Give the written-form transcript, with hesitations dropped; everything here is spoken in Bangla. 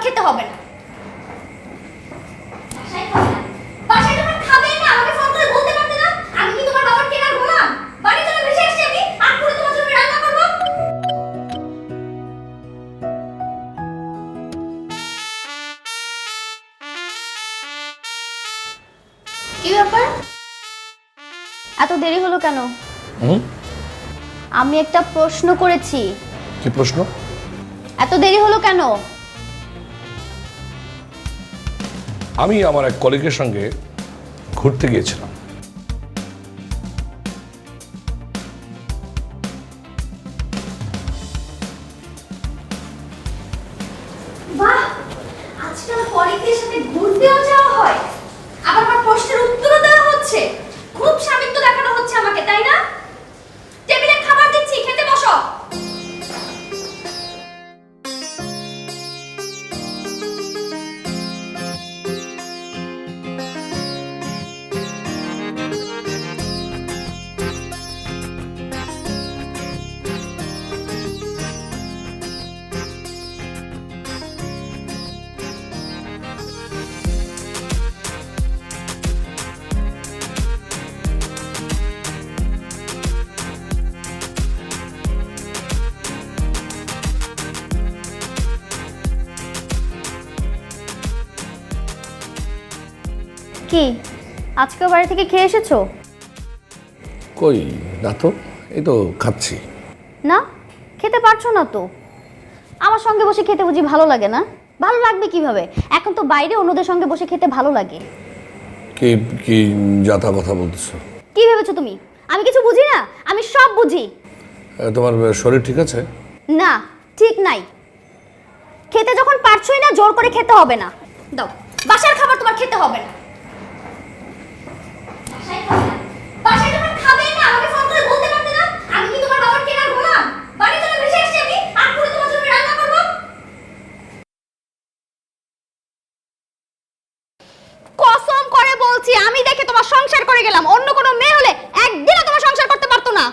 খেতে হবে না। বাসায় যখন খাবেই না আমাকে ফোন করে বলতে পারতে না? আমি কি তোমার বাবার কেনার গোলাম? বাড়ি চলে ভেসে এসেছি আমি, আর পুরো তোমার জন্য রান্না করব। কি ব্যাপার, এত দেরি হলো কেন? আমি একটা প্রশ্ন করেছি। কি প্রশ্ন? এত দেরি হলো কেন? আমি আমার এক কলিগের সঙ্গে ঘুরতে গিয়েছিলাম। বাহ, আজকাল কলিগদের সাথে ঘুরতেও যাওয়া হয়, আবার আমার প্রশ্নের উত্তরও দেওয়া হচ্ছে। খুব স্বামিত্ব দেখানো হচ্ছে আমাকে, তাই না? টেবিলে খাবার দিচ্ছি, খেতে বসো। কি আজকে বাড়ি থেকে খেয়ে এসেছো? কই না তো, এই তো খাচ্ছি। না, খেতে পারছো না তো? আমার সঙ্গে বসে খেতে বুঝি ভালো লাগে না? ভালো লাগবে কিভাবে? এখন তো বাইরে অন্যদের সঙ্গে বসে খেতে ভালো লাগে। কি কি যাতা কথা বলতেছো? কি ভেবেছো তুমি আমি কিছু বুঝি না? আমি সব বুঝি। তোমার শরীর ঠিক আছে? না, ঠিক নাই। খেতে যখন পারছোই না, জোর করে খেতে হবে না। দাও, বাসার খাবার তোমার খেতে হবে না। বাসায় যখন খাবেই না আমাকে ফোন করে বলতে পারতে না? আমি কি তোমার বাবার কেনার গোলাম? বাড়ি চলে ভেসে এসেছি আমি, আর পুরো তোমার জন্য রান্না করব। কসম করে বলছি, আমি দেখে তোমার সংসার করে গেলাম। অন্য কোনো মেয়ে হলে একদিনও তোমার সংসার করতে পারতো না।